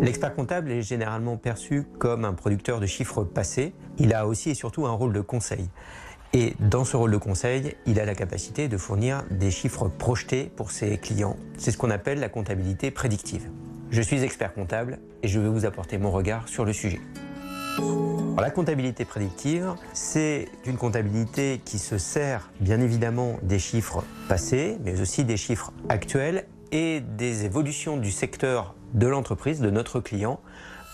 L'expert comptable est généralement perçu comme un producteur de chiffres passés. Il a aussi et surtout un rôle de conseil. Et dans ce rôle de conseil, il a la capacité de fournir des chiffres projetés pour ses clients. C'est ce qu'on appelle la comptabilité prédictive. Je suis expert comptable et je vais vous apporter mon regard sur le sujet. Alors, la comptabilité prédictive, c'est une comptabilité qui se sert bien évidemment des chiffres passés, mais aussi des chiffres actuels et des évolutions du secteur de l'entreprise, de notre client,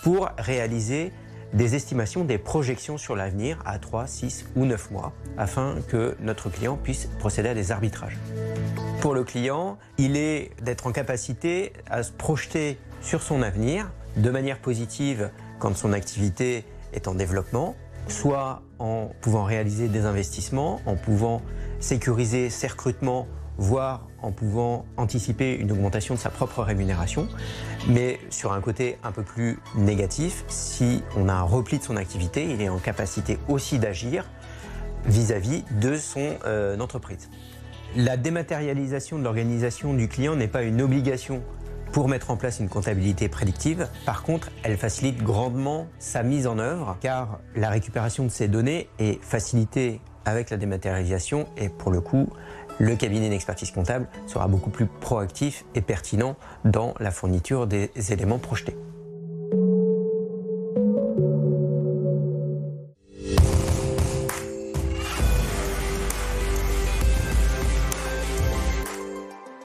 pour réaliser des estimations, des projections sur l'avenir à 3, 6 ou 9 mois, afin que notre client puisse procéder à des arbitrages. Pour le client, il est d'être en capacité à se projeter sur son avenir de manière positive quand son activité est en développement, soit en pouvant réaliser des investissements, en pouvant sécuriser ses recrutements, voire en pouvant anticiper une augmentation de sa propre rémunération. Mais sur un côté un peu plus négatif, si on a un repli de son activité, il est en capacité aussi d'agir vis-à-vis de son entreprise. La dématérialisation de l'organisation du client n'est pas une obligation pour mettre en place une comptabilité prédictive. Par contre, elle facilite grandement sa mise en œuvre car la récupération de ces données est facilitée avec la dématérialisation et pour le coup, le cabinet d'expertise comptable sera beaucoup plus proactif et pertinent dans la fourniture des éléments projetés.